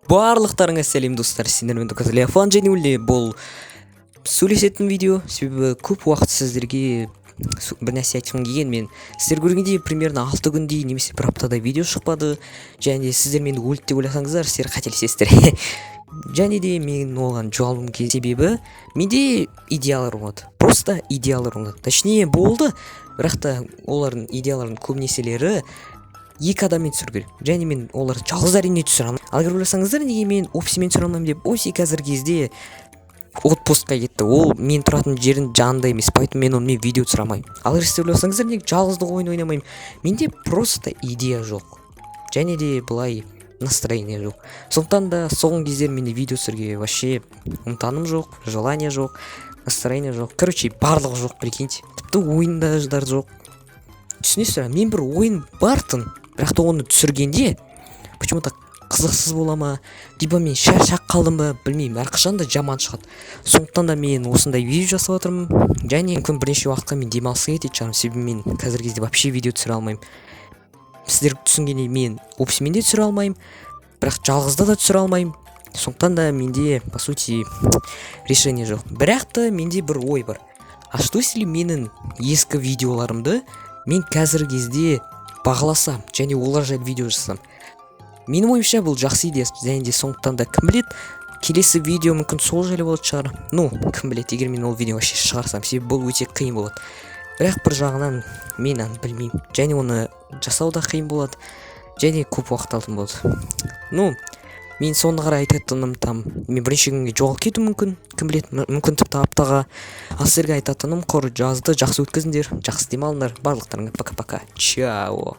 Барлықтарыңа сәлем достар, сендермен Телефон және үлде бұл сөйлесетін видео, себебі көп уақыт сіздерге бір нәрсе айтқым келген. Мен сіздер көргендей примерно 6 күндей немесе бір аптадай видео шықпады, және сіздер мені өлді деп ойласаңыздар, сіздер қателесесіздер. Және де мен оған жауабым келген себебі менде идеялар болады, просто идеялар болады. Точнее болды, бірақ та олардың идеялардың көбінеселері екі адаммен түсіру керек, және мен оларды жалғыз әрине түсіре алмаймын. Ал егер ойласаңыздар, неге мен офисмен түсіре алмаймын деп, офис қазіргі кезде отпускқа кетті, ол мен тұратын жердің жанында емес, поэтому мен онымен видео түсіре алмаймын. Ал егер сіздер ойласаңыздар, неге жалғыздық ойын ойнамаймын, менде просто идея жоқ, және де былай настроение жоқ. Сондықтан да соңғы кездері менде видео түсіруге вообще ынтаным жоқ, желание жоқ, настроение жоқ, короче барлығы жоқ, прикиньте. Тіпті ойындар жоқ. Түсінесіздер, мен бір ойын бартын, бірақ та оны түсіргенде почему-то қызықсыз бола ма, либо мен шаршап қалдым ба, білмеймін, әрқашан да жаман шығады. Сондықтан да мен осындай видео жасап отырмын, және мүмкін бірнеше уақытқа мен демалысқа кететін шығармын, себебі мен қазіргі кезде вообще видео түсіре алмаймын. Сіздер түсінгендей, мен офисмен де түсіре алмаймын, бірақ жалғызда да түсіре алмаймын. Сондықтан да менде по сути решение жоқ. Бірақ та менде бір ой бар. А что если менің ескі видеоларымды мен қазіргі кезде бағаласам және олар жайлы видео жасасам? Менің ойымша бұл жақсы идея, және де сондықтан да кім біледі, келесі видео мүмкін сол жайлы болатын шығар. Ну, кім біледі, егер мен ол видео вообще шығарсам, себебі бұл өте қиын болады. Бірақ бір жағынан мен білмеймін, және оны жасау да қиын болады, және көп уақыт алатын болады. Ну, мен соңына қарай айтатыным мен бірінші күнге жоғалып кетуім мүмкін, кім біледі, мүмкін тіпті аптаға. Ал сіздерге айтатыным, жазды жақсы өткізіңдер, жақсы демалыңдар, барлықтарыңа пока-пока, чао.